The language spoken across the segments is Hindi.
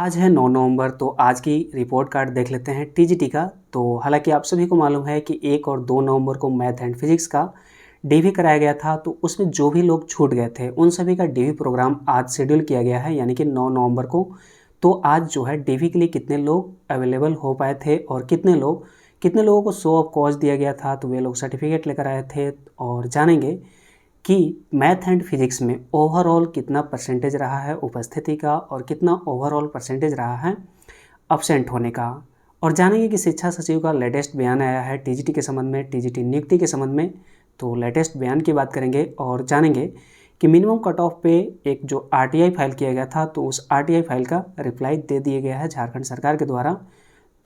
आज है 9 नवंबर। तो आज की रिपोर्ट कार्ड देख लेते हैं टीजीटी का। तो हालांकि आप सभी को मालूम है कि 1 और 2 नवंबर को मैथ एंड फिजिक्स का डीवी कराया गया था। तो उसमें जो भी लोग छूट गए थे उन सभी का डीवी प्रोग्राम आज शेड्यूल किया गया है, यानी कि 9 नवंबर को। तो आज जो है डीवी के लिए कितने लोग अवेलेबल हो पाए थे और कितने लोगों को शो ऑफ कॉज दिया गया था, तो वे लोग सर्टिफिकेट लेकर आए थे। और जानेंगे कि मैथ एंड फिजिक्स में ओवरऑल कितना परसेंटेज रहा है उपस्थिति का और कितना ओवरऑल परसेंटेज रहा है अब्सेंट होने का। और जानेंगे कि शिक्षा सचिव का लेटेस्ट बयान आया है टीजीटी के संबंध में, टीजीटी नियुक्ति के संबंध में। तो लेटेस्ट बयान की बात करेंगे और जानेंगे कि मिनिमम कट ऑफ पे एक जो आरटीआई फाइल किया गया था, तो उस आरटीआई फाइल का रिप्लाई दे दिया गया है झारखंड सरकार के द्वारा।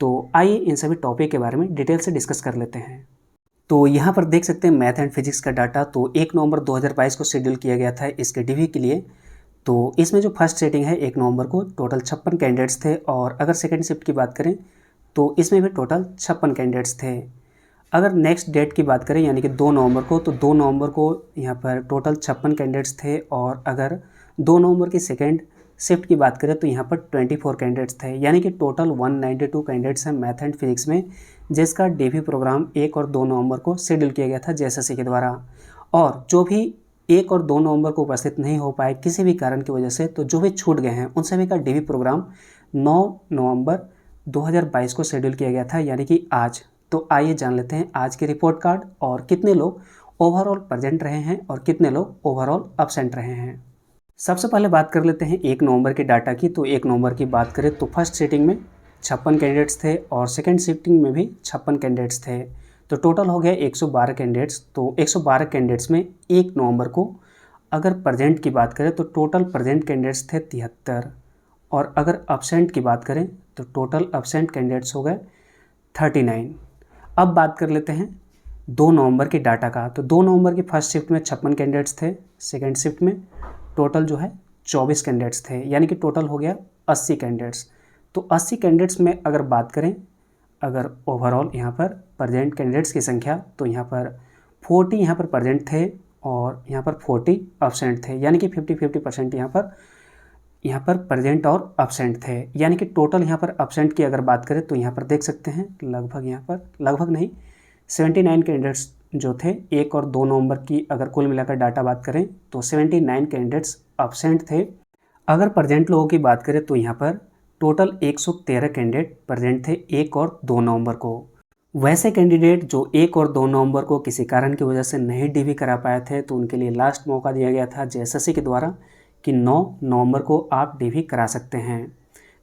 तो आइए इन सभी टॉपिक के बारे में डिटेल से डिस्कस कर लेते हैं। तो यहाँ पर देख सकते हैं मैथ एंड फिजिक्स का डाटा। तो 1 नवंबर 2022 को शेड्यूल किया गया था इसके डीवी के लिए। तो इसमें जो फर्स्ट सेटिंग है 1 नवंबर को टोटल 56 कैंडिडेट्स थे, और अगर सेकंड शिफ्ट की बात करें तो इसमें भी टोटल 56 कैंडिडेट्स थे। अगर नेक्स्ट डेट की बात करें यानी कि 2 नवंबर को, तो 2 नवंबर को यहाँ पर टोटल 56 कैंडिडेट्स थे। और अगर 2 नवंबर की सेकेंड शिफ्ट की बात करें तो यहाँ पर 24 कैंडिडेट्स थे, यानी कि टोटल 192 कैंडिडेट्स हैं मैथ एंड फिजिक्स में, जिसका डीवी प्रोग्राम 1 और 2 नवंबर को शेड्यूल किया गया था जेएसएससी के द्वारा। और जो भी 1 और 2 नवंबर को उपस्थित नहीं हो पाए किसी भी कारण की वजह से, तो जो भी छूट गए हैं उन सभी का डीवी प्रोग्राम 9 नवंबर 2022 को शेड्यूल किया गया था, यानी कि आज। तो आइए जान लेते हैं आज के रिपोर्ट कार्ड और कितने लोग ओवरऑल प्रेजेंट रहे हैं और कितने लोग ओवरऑल अब्सेंट रहे हैं। सबसे पहले बात कर लेते हैं 1 नवंबर के डाटा की। तो 1 नवंबर की बात करें तो फर्स्ट सीटिंग में 56 कैंडिडेट्स थे और सेकंड सीटिंग में भी 56 कैंडिडेट्स थे। तो टोटल हो गया 112 कैंडिडेट्स। तो 112 कैंडिडेट्स में 1 नवंबर को अगर प्रेजेंट की बात करें तो टोटल प्रेजेंट कैंडिडेट्स थे 73, और अगर अब्सेंट की बात करें तो टोटल अब्सेंट कैंडिडेट्स हो गए 39। अब बात कर लेते हैं 2 नवंबर के डाटा का। तो 2 नवंबर की फर्स्ट शिफ्ट में 56 कैंडिडेट्स थे, सेकेंड शिफ्ट में टोटल जो है 24 कैंडिडेट्स थे, यानी कि टोटल हो गया 80 कैंडिडेट्स। तो 80 कैंडिडेट्स में अगर बात करें, अगर ओवरऑल यहाँ पर प्रेजेंट कैंडिडेट्स की संख्या, तो यहाँ पर 40 यहाँ पर प्रेजेंट थे और यहाँ पर 40 अब्सेंट थे, यानी कि 50-50% यहाँ पर प्रेजेंट और अब्सेंट थे। यानी कि टोटल यहाँ पर अब्सेंट की अगर बात करें तो यहाँ पर देख सकते हैं लगभग नहीं 79 कैंडिडेट्स जो थे 1 और 2 नवंबर की अगर कुल मिलाकर डाटा बात करें तो 79 कैंडिडेट्स अब्सेंट थे। अगर प्रेजेंट लोगों की बात करें तो यहाँ पर टोटल 113 कैंडिडेट प्रेजेंट थे 1 और 2 नवंबर को। वैसे कैंडिडेट जो 1 और 2 नवंबर को किसी कारण की वजह से नहीं डीवी करा पाए थे, तो उनके लिए लास्ट मौका दिया गया था जेएसएससी के द्वारा कि 9 नवंबर को आप डीवी करा सकते हैं।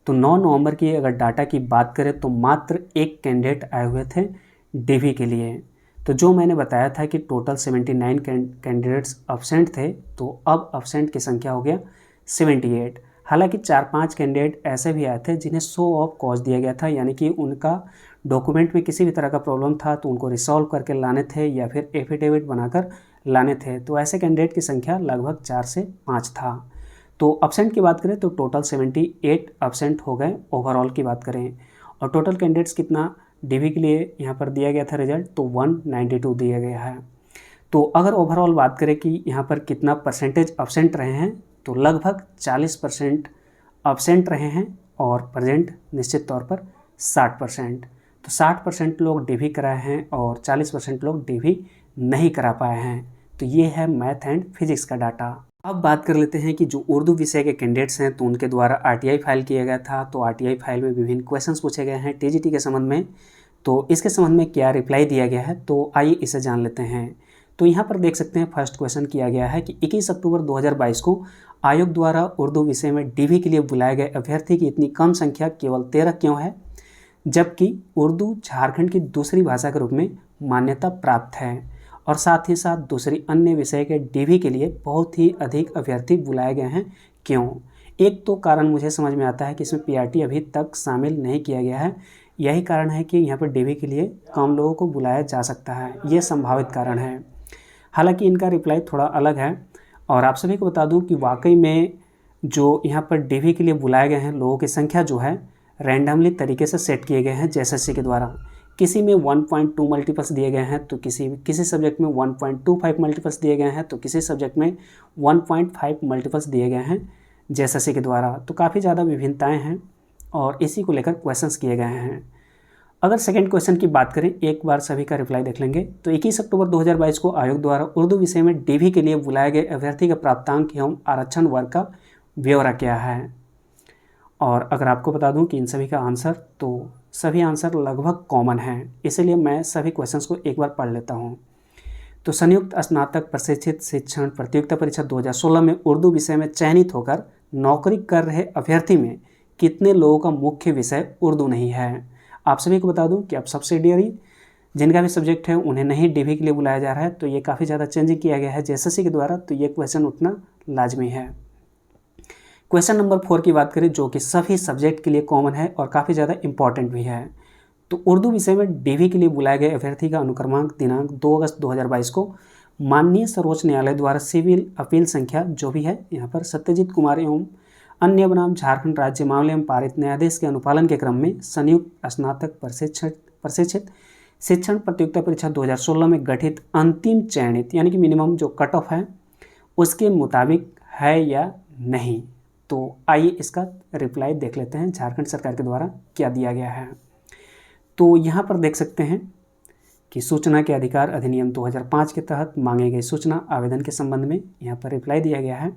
तो 9 नवंबर की अगर डाटा की बात करें तो मात्र 1 कैंडिडेट आए हुए थे डीवी के लिए। तो जो मैंने बताया था कि टोटल 79 कैंडिडेट्स अब्सेंट थे, तो अब अब्सेंट की संख्या हो गया 78। हालांकि 4-5 कैंडिडेट ऐसे भी आए थे जिन्हें शो ऑफ कॉज दिया गया था, यानी कि उनका डॉक्यूमेंट में किसी भी तरह का प्रॉब्लम था तो उनको रिसॉल्व करके लाने थे या फिर एफिडेविट बनाकर लाने थे। तो ऐसे कैंडिडेट की संख्या लगभग 4 से 5 था। तो अब्सेंट की बात करें तो टोटल 78 अब्सेंट हो गए ओवरऑल की बात करें। और टोटल कैंडिडेट्स कितना डीवी के लिए यहाँ पर दिया गया था रिजल्ट, तो 192 दिया गया है। तो अगर ओवरऑल बात करें कि यहाँ पर कितना परसेंटेज अब्सेंट रहे हैं, तो लगभग 40% अब्सेंट रहे हैं और प्रेजेंट निश्चित तौर पर 60%। तो 60% लोग डीवी कराए हैं और 40% लोग डीवी नहीं करा पाए हैं। तो ये है मैथ एंड फिजिक्स का डाटा। अब बात कर लेते हैं कि जो उर्दू विषय के कैंडिडेट्स हैं तो उनके द्वारा आरटीआई फाइल किया गया था। तो आरटीआई फाइल में विभिन्न क्वेश्चंस पूछे गए हैं टीजीटी के संबंध में। तो इसके संबंध में क्या रिप्लाई दिया गया है, तो आइए इसे जान लेते हैं। तो यहाँ पर देख सकते हैं फर्स्ट क्वेश्चन किया गया है कि 21 अक्टूबर 2022 को आयोग द्वारा उर्दू विषय में डीवी के लिए बुलाए गए अभ्यर्थी की इतनी कम संख्या केवल 13 क्यों है, जबकि उर्दू झारखंड की दूसरी भाषा के रूप में मान्यता प्राप्त है। और साथ ही साथ दूसरी अन्य विषय के डीवी के लिए बहुत ही अधिक अभ्यर्थी बुलाए गए हैं, क्यों। एक तो कारण मुझे समझ में आता है कि इसमें पीआरटी अभी तक शामिल नहीं किया गया है, यही कारण है कि यहाँ पर डीवी के लिए कम लोगों को बुलाया जा सकता है, ये संभावित कारण है। हालांकि इनका रिप्लाई थोड़ा अलग है। और आप सभी को बता दूं कि वाकई में जो यहाँ पर डीवी के लिए बुलाए गए हैं लोगों की संख्या जो है रैंडमली तरीके से सेट किए गए हैं जेएसएससी के द्वारा। किसी में 1.2 मल्टीपल्स दिए गए हैं, तो किसी सब्जेक्ट में 1.25 मल्टीपल्स दिए गए हैं, तो किसी सब्जेक्ट में 1.5 मल्टीपल्स दिए गए हैं जेएसएससी के द्वारा। तो काफ़ी ज़्यादा विभिन्नताएं हैं। और इसी को लेकर क्वेश्चंस किए गए हैं। अगर सेकंड क्वेश्चन की बात करें, एक बार सभी का रिप्लाई देख लेंगे। तो 21 अक्टूबर 2022 को आयोग द्वारा उर्दू विषय में डीवी के लिए बुलाए गए अभ्यर्थी का प्राप्तांक एवं आरक्षण वर्ग का ब्यौरा क्या है। और अगर आपको बता दूं कि इन सभी का आंसर, तो सभी आंसर लगभग कॉमन हैं, इसलिए मैं सभी क्वेश्चंस को एक बार पढ़ लेता हूं। तो संयुक्त स्नातक प्रशिक्षित शिक्षण प्रतियोगिता परीक्षा 2016 में उर्दू विषय में चयनित होकर नौकरी कर रहे अभ्यर्थी में कितने लोगों का मुख्य विषय उर्दू नहीं है। आप सभी को बता दूं कि अब सब्सिडियरी जिनका भी सब्जेक्ट है उन्हें नहीं डीवी के लिए बुलाया जा रहा है, तो ये काफ़ी ज़्यादा चेंजिंग किया गया है जेएसएससी के द्वारा, तो ये क्वेश्चन उठना लाजमी है। क्वेश्चन नंबर 4 की बात करें, जो कि सभी सब्जेक्ट के लिए कॉमन है और काफ़ी ज़्यादा इंपॉर्टेंट भी है। तो उर्दू विषय में डीवी के लिए बुलाए गए अभ्यर्थी का अनुक्रमांक दिनांक 2 अगस्त 2022 को माननीय सर्वोच्च न्यायालय द्वारा सिविल अपील संख्या जो भी है यहाँ पर सत्यजीत कुमार एवं अन्य बनाम झारखंड राज्य मामले में पारित न्यायाधीश के अनुपालन के क्रम में संयुक्त स्नातक प्रशिक्षित शिक्षण प्रतियोगिता परीक्षा 2016 में गठित अंतिम चयनित यानी कि मिनिमम जो कट ऑफ है उसके मुताबिक है या नहीं। तो आइए इसका रिप्लाई देख लेते हैं झारखंड सरकार के द्वारा क्या दिया गया है। तो यहाँ पर देख सकते हैं कि सूचना के अधिकार अधिनियम 2005 के तहत मांगे गए सूचना आवेदन के संबंध में यहाँ पर रिप्लाई दिया गया है।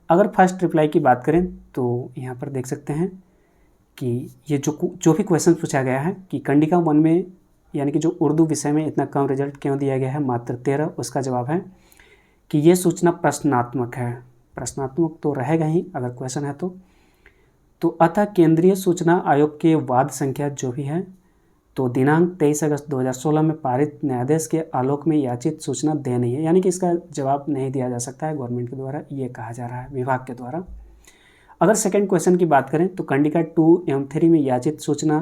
अगर फर्स्ट रिप्लाई की बात करें तो यहाँ पर देख सकते हैं कि ये जो भी क्वेश्चन पूछा गया है कि कंडिका 1 में यानी कि जो उर्दू विषय में इतना कम रिजल्ट क्यों दिया गया है, मात्र 13, उसका जवाब है कि ये सूचना प्रश्नात्मक है। प्रश्नात्मक तो रहेगा ही अगर क्वेश्चन है तो अतः केंद्रीय सूचना आयोग के वाद संख्या जो भी है तो दिनांक 23 अगस्त 2016 में पारित न्यायाधीश के आलोक में याचित सूचना दे नहीं है, यानी कि इसका जवाब नहीं दिया जा सकता है गवर्नमेंट के द्वारा, ये कहा जा रहा है विभाग के द्वारा। अगर सेकंड क्वेश्चन की बात करें तो कंडिका 2 एवं 3 में याचित सूचना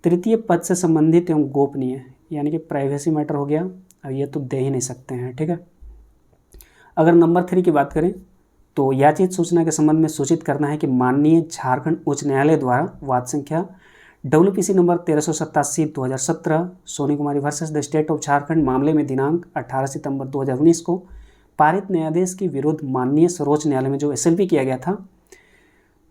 तृतीय पद से संबंधित एवं गोपनीय यानी कि प्राइवेसी मैटर हो गया, अब ये तो दे ही नहीं सकते हैं, ठीक है। अगर नंबर 3 की बात करें तो याचित सूचना के संबंध में सूचित करना है कि माननीय झारखंड उच्च न्यायालय द्वारा वाद संख्या WPC number 1387/2017 Soni Kumari versus the state of Jharkhand मामले में दिनांक 18 सितंबर 2019 को पारित न्यायाधीश के विरुद्ध माननीय सर्वोच्च न्यायालय में जो SLP किया गया था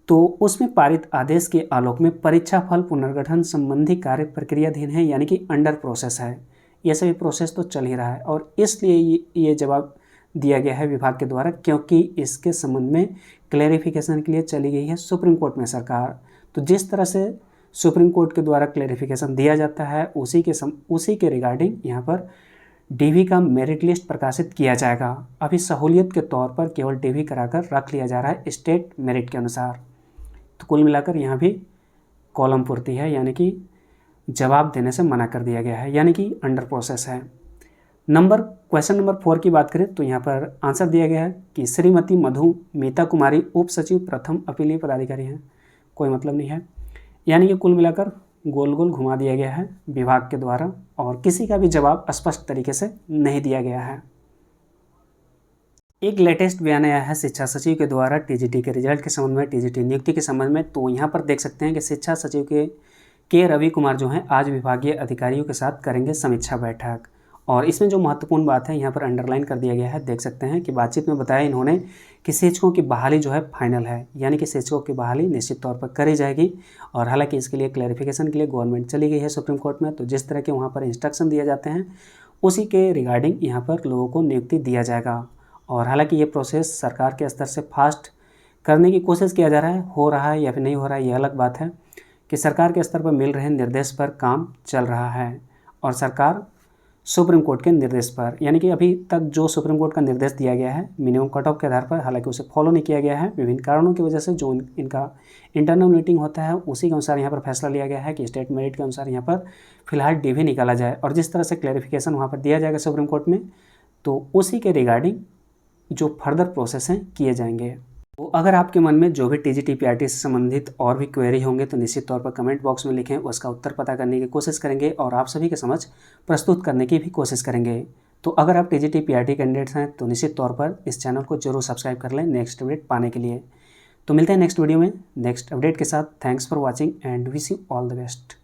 तो उसमें पारित आदेश के आलोक में परीक्षा फल पुनर्गठन संबंधी कार्य प्रक्रियाधीन है, यानी कि अंडर प्रोसेस है। ये सभी प्रोसेस तो चल ही रहा है और इसलिए ये जवाब दिया गया है विभाग के द्वारा, क्योंकि इसके संबंध में क्लैरिफिकेशन के लिए चली गई है सुप्रीम कोर्ट में सरकार। तो जिस तरह से सुप्रीम कोर्ट के द्वारा क्लैरिफिकेशन दिया जाता है उसी के रिगार्डिंग यहाँ पर डीवी का मेरिट लिस्ट प्रकाशित किया जाएगा। अभी सहूलियत के तौर पर केवल डीवी कराकर रख लिया जा रहा है स्टेट मेरिट के अनुसार। तो कुल मिलाकर यहाँ भी कॉलम पूर्ति है, यानी कि जवाब देने से मना कर दिया गया है, यानी कि अंडर प्रोसेस है। क्वेश्चन नंबर 4 की बात करें तो यहाँ पर आंसर दिया गया है कि श्रीमती मधुमिता कुमारी उप सचिव प्रथम अपीलीय पदाधिकारी हैं, कोई मतलब नहीं है, यानी कि कुल मिलाकर गोल गोल घुमा दिया गया है विभाग के द्वारा और किसी का भी जवाब स्पष्ट तरीके से नहीं दिया गया है। एक लेटेस्ट बयान आया है शिक्षा सचिव के द्वारा टीजीटी के रिजल्ट के संबंध में, टीजीटी नियुक्ति के संबंध में। तो यहाँ पर देख सकते हैं कि शिक्षा सचिव के रवि कुमार जो हैं आज विभागीय अधिकारियों के साथ करेंगे समीक्षा बैठक। और इसमें जो महत्वपूर्ण बात है यहाँ पर अंडरलाइन कर दिया गया है, देख सकते हैं कि बातचीत में बताया इन्होंने कि शिक्षकों की बहाली जो है फाइनल है, यानी कि शिक्षकों की बहाली निश्चित तौर पर करी जाएगी। और हालांकि इसके लिए क्लैरिफिकेशन के लिए गवर्नमेंट चली गई है सुप्रीम कोर्ट में, तो जिस तरह के वहाँ पर इंस्ट्रक्शन दिए जाते हैं उसी के रिगार्डिंग यहाँ पर लोगों को नियुक्ति दिया जाएगा। और हालांकि ये प्रोसेस सरकार के स्तर से फास्ट करने की कोशिश किया जा रहा है, हो रहा है या फिर नहीं हो रहा है ये अलग बात है, कि सरकार के स्तर पर मिल रहे निर्देश पर काम चल रहा है और सरकार सुप्रीम कोर्ट के निर्देश पर, यानी कि अभी तक जो सुप्रीम कोर्ट का निर्देश दिया गया है मिनिमम कट ऑफ के आधार पर, हालांकि उसे फॉलो नहीं किया गया है विभिन्न कारणों की वजह से। जो इनका इंटरनल मीटिंग होता है उसी के अनुसार यहाँ पर फैसला लिया गया है कि स्टेट मेरिट के अनुसार यहाँ पर फिलहाल डीवी निकाला जाए और जिस तरह से क्लैरिफिकेशन वहाँ पर दिया जाएगा सुप्रीम कोर्ट में, तो उसी के रिगार्डिंग जो फर्दर प्रोसेस हैं किए जाएंगे। तो अगर आपके मन में जो भी टीजीटी पीआरटी से संबंधित और भी क्वेरी होंगे तो निश्चित तौर पर कमेंट बॉक्स में लिखें, उसका उत्तर पता करने की कोशिश करेंगे और आप सभी के समझ प्रस्तुत करने की भी कोशिश करेंगे। तो अगर आप टीजीटी पीआरटी कैंडिडेट्स हैं तो निश्चित तौर पर इस चैनल को जरूर सब्सक्राइब कर लें नेक्स्ट अपडेट पाने के लिए। तो मिलते हैं नेक्स्ट वीडियो में नेक्स्ट अपडेट के साथ। Thanks for watching and wish you all the best.